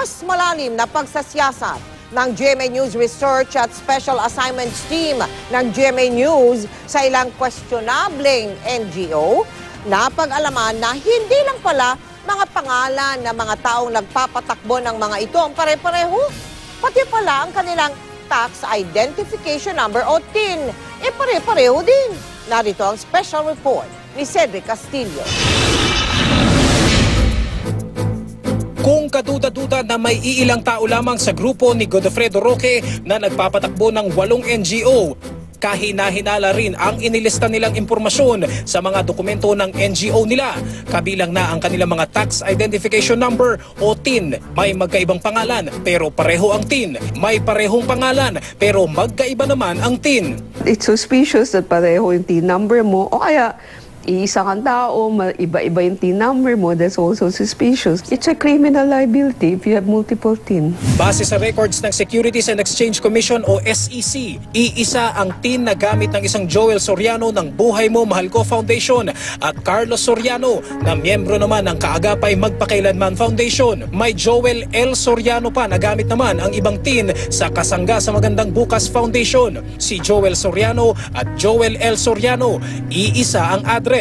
mas malalim na pagsasiyasat ng GMA News Research at Special Assignments Team ng GMA News sa ilang questionableng NGO, napag-alaman na hindi lang pala mga pangalan ng mga taong nagpapatakbo ng mga ito ang pare-pareho, pati pala ang kanilang tax identification number o TIN, pare-pareho din. Narito ang special report ni Cedric Castillo. Kung kaduda-duda na may iilang tao lamang sa grupo ni Godofredo Roque na nagpapatakbo ng 8 NGO, kahina-hinala rin ang inilista nilang impormasyon sa mga dokumento ng NGO nila. Kabilang na ang kanilang mga tax identification number o TIN. May magkaibang pangalan pero pareho ang TIN. May parehong pangalan pero magkaiba naman ang TIN. It's suspicious that pareho yung TIN number mo o kaya iisa kang tao, iba-iba yung TIN number mo, that's also suspicious. It's a criminal liability if you have multiple TIN. Base sa records ng Securities and Exchange Commission o SEC, iisa ang TIN na gamit ng isang Joel Soriano ng Buhay Mo Mahal Ko Foundation at Carlos Soriano na miyembro naman ng Kaagapay Magpakailanman Foundation. May Joel L. Soriano pa na gamit naman ang ibang TIN sa Kasangga sa Magandang Bukas Foundation. Si Joel Soriano at Joel L. Soriano, iisa ang address.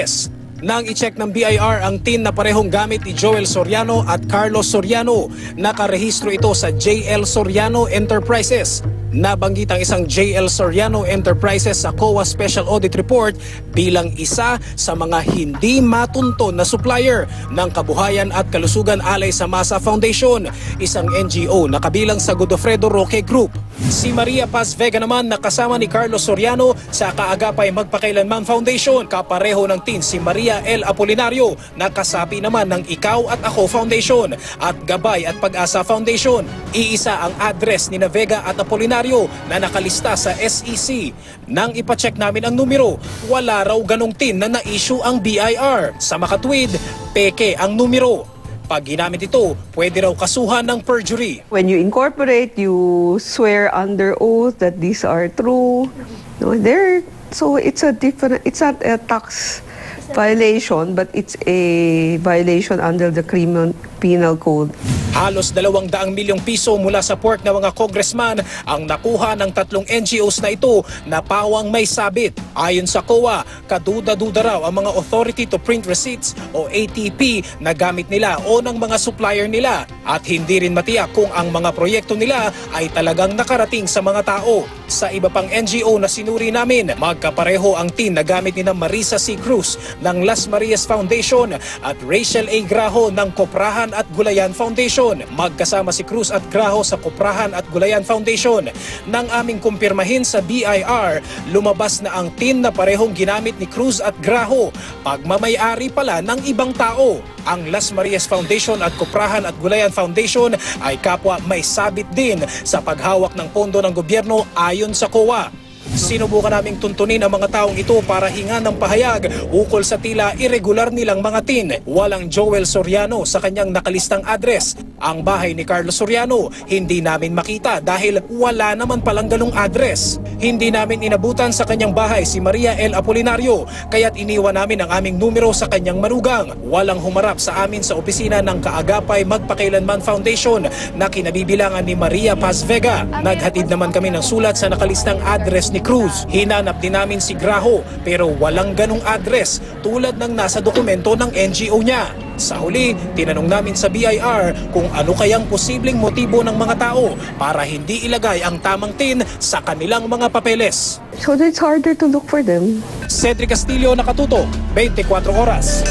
Nang i-check ng BIR ang TIN na parehong gamit ni Joel Soriano at Carlos Soriano, nakarehistro ito sa JL Soriano Enterprises. Nabanggit ang isang JL Soriano Enterprises sa COA Special Audit Report bilang isa sa mga hindi matunton na supplier ng Kabuhayan at Kalusugan Alay sa Masa Foundation, isang NGO na kabilang sa Godofredo Roque Group. Si Maria Paz Vega naman na kasama ni Carlos Soriano sa Kaagapay Magpakailanman Foundation. Kapareho ng TIN si Maria L. Apolinario na kasapi naman ng Ikaw at Ako Foundation at Gabay at Pag-asa Foundation. Iisa ang address ni na Vega at Apolinario na nakalista sa SEC. Nang ipacheck namin ang numero, wala raw ganong TIN na na-issue ang BIR. Sa makatwid, peke ang numero. Pag ginamit ito, pwede raw kasuhan ng perjury. When you incorporate, you swear under oath that these are true. No, so it's not a tax violation, but it's a violation under the Penal Code. Halos 200 milyong piso mula sa pork ng mga congressman ang nakuha ng 3 NGOs na ito na pawang may sabit. Ayon sa COA, kaduda-duda raw ang mga Authority to Print Receipts o ATP na gamit nila o ng mga supplier nila at hindi rin matiyak kung ang mga proyekto nila ay talagang nakarating sa mga tao. Sa iba pang NGO na sinuri namin, magkapareho ang TIN na gamit ni Marisa C. Cruz ng Las Marias Foundation at Rachel A. Graho ng Koprahan at Gulayan Foundation. Magkasama si Cruz at Graho sa Koprahan at Gulayan Foundation. Nang aming kumpirmahin sa BIR, lumabas na ang TIN na parehong ginamit ni Cruz at Graho, pagmamay-ari pala ng ibang tao. Ang Las Marias Foundation at Koprahan at Gulayan Foundation ay kapwa may sabit din sa paghawak ng pondo ng gobyerno ayon sa COA. Sinubukan naming tuntunin ang mga taong ito para hingan ng pahayag ukol sa tila irregular nilang mga TIN. Walang Joel Soriano sa kanyang nakalistang address. Ang bahay ni Carlos Soriano hindi namin makita dahil wala naman palang ganung address. Hindi namin inabutan sa kanyang bahay si Maria L. Apolinario kaya't iniwan namin ang aming numero sa kanyang manugang. Walang humarap sa amin sa opisina ng Kaagapay Magpakailanman Foundation na kinabibilangan ni Maria Paz Vega. Naghatid naman kami ng sulat sa nakalistang address ni Cruz. Hinanap din namin si Graho pero walang ganong address tulad ng nasa dokumento ng NGO niya. Sa huli, tinanong namin sa BIR kung ano kayang posibleng motibo ng mga tao para hindi ilagay ang tamang TIN sa kanilang mga papeles. So it's harder to look for them. Cedric Castillo, Nakatutok, 24 Oras.